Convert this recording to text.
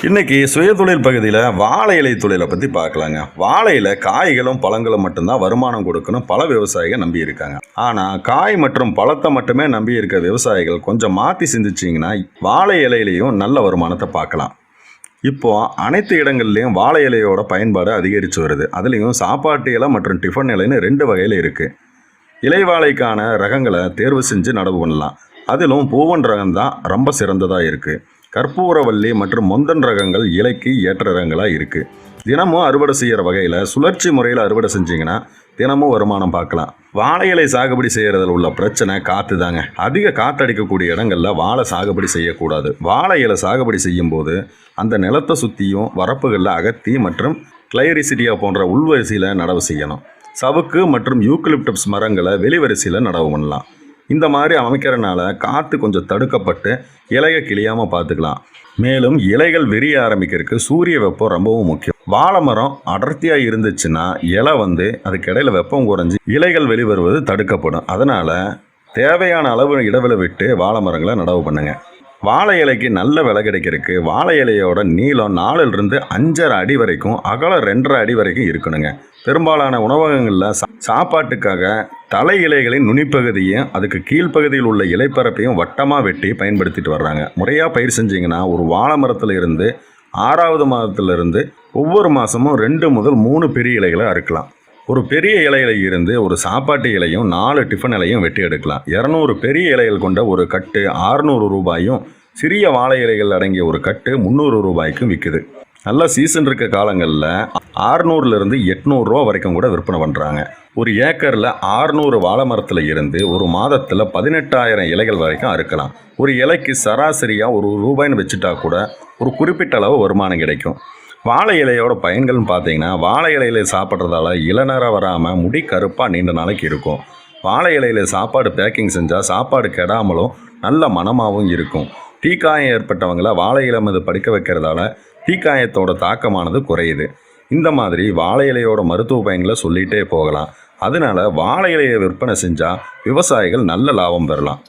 இன்னைக்கு சுயதொழில் பகுதியில் வாழை இலை தொழிலை பற்றி பார்க்கலாங்க. வாழையில காய்களும் பழங்களும் மட்டும்தான் வருமானம் கொடுக்கணும் பல விவசாயிகள் நம்பி இருக்காங்க. ஆனால் காய் மற்றும் பழத்தை மட்டுமே நம்பி இருக்க விவசாயிகள் கொஞ்சம் மாற்றி சிந்திச்சிங்கன்னா வாழை இலையிலையும் நல்ல வருமானத்தை பார்க்கலாம். இப்போ அனைத்து இடங்கள்லையும் வாழை இலையோட பயன்பாடு அதிகரித்து வருது. அதுலேயும் சாப்பாட்டு இலை மற்றும் டிஃபன் இலைன்னு 2 வகையில் இருக்குது. இலை வாழைக்கான ரகங்களை தேர்வு செஞ்சு நடவு பண்ணலாம். அதிலும் பூவன் ரகம் தான் ரொம்ப சிறந்ததாக இருக்குது. கற்பூரவல்லி மற்றும் மொந்தன் ரகங்கள் இலைக்கு ஏற்ற ரகங்களாக இருக்குது. தினமும் அறுவடை செய்கிற வகையில் சுழற்சி முறையில் அறுவடை செஞ்சிங்கன்னா தினமும் வருமானம் பார்க்கலாம். வாழை இலை சாகுபடி செய்கிறதுல உள்ள பிரச்சனை காற்று தாங்க. அதிக காற்றடிக்கக்கூடிய இடங்களில் வாழை சாகுபடி செய்யக்கூடாது. வாழை இலை சாகுபடி செய்யும்போது அந்த நிலத்தை சுற்றியும் வரப்புகளில் அகத்தி மற்றும் கிளைரிசிடியா போன்ற உள்வரிசையில் நடவு செய்யணும். சவுக்கு மற்றும் யூக்கலிப்டஸ் மரங்களை வெளிவரிசையில் நடவு பண்ணலாம். இந்த மாதிரி அமைக்கிறனால காற்று கொஞ்சம் தடுக்கப்பட்டு இலையை கிளியாமல் பார்த்துக்கலாம். மேலும் இலைகள் விரிய ஆரம்பிக்கிறதுக்கு சூரிய வெப்பம் ரொம்பவும் முக்கியம். வாழை மரம் அடர்த்தியாக இருந்துச்சுன்னா இலை அதுக்கு இடையில வெப்பம் குறைஞ்சி இலைகள் வெளிவருவது தடுக்கப்படும். அதனால் தேவையான அளவு இடைவெளி விட்டு வாழை மரங்களை நடவு பண்ணுங்க. வாழை இலைக்கு நல்ல விலை கிடைக்கிறதுக்கு வாழை இலையோட நீளம் 4லிருந்து 5.5 அடி வரைக்கும், அகலம் 2.5 அடி வரைக்கும் இருக்கணுங்க. பெரும்பாலான உணவகங்களில் சாப்பாட்டுக்காக தலை இலைகளின் நுனிப்பகுதியும் அதுக்கு கீழ்ப்பகுதியில் உள்ள இலைப்பரப்பையும் வட்டமாக வெட்டி பயன்படுத்திட்டு வர்றாங்க. முறையாக பயிர் செஞ்சிங்கன்னா ஒரு வாழை மரத்தில் இருந்து 6வது மாதத்திலிருந்து ஒவ்வொரு மாதமும் 2 முதல் 3 பெரிய இலைகளை அறுக்கலாம். ஒரு பெரிய இலையில இருந்து ஒரு சாப்பாட்டு இலையும் 4 டிஃபன் இலையும் வெட்டி எடுக்கலாம். 200 பெரிய இலைகள் கொண்ட ஒரு கட்டு 600 ரூபாயும், சிறிய வாழை இலைகள் அடங்கிய ஒரு கட்டு 300 ரூபாய்க்கும் விற்குது. நல்ல சீசன் இருக்க காலங்களில் 600லிருந்து 800 ரூபா வரைக்கும் கூட விற்பனை பண்ணுறாங்க. ஒரு ஏக்கரில் 600 வாழை மரத்தில் இருந்து ஒரு மாதத்தில் 18,000 இலைகள் வரைக்கும் அறுக்கலாம். ஒரு இலைக்கு சராசரியாக ₹1 வச்சுட்டா கூட ஒரு குறிப்பிட்ட அளவு வருமானம் கிடைக்கும். வாழை இலையோட பயன்கள்னு பார்த்தீங்கன்னா, வாழை இலையில சாப்பிட்றதால இளநரம் வராமல் முடி கருப்பாக நீண்ட நாளைக்கு இருக்கும். வாழை இலையில சாப்பாடு பேக்கிங் செஞ்சால் சாப்பாடு கெடாமலும் நல்ல மனமாகவும் இருக்கும். தீக்காயம் ஏற்பட்டவங்களை வாழை இலை மீது படுக்க வைக்கிறதால தீக்காயத்தோட தாக்கமானது குறையுது. இந்த மாதிரி வாழை இலையோட மருத்துவ பயன்களை சொல்லிகிட்டே போகலாம். அதனால வாழை இலையை விற்பனை செஞ்சால் விவசாயிகள் நல்ல லாபம் பெறலாம்.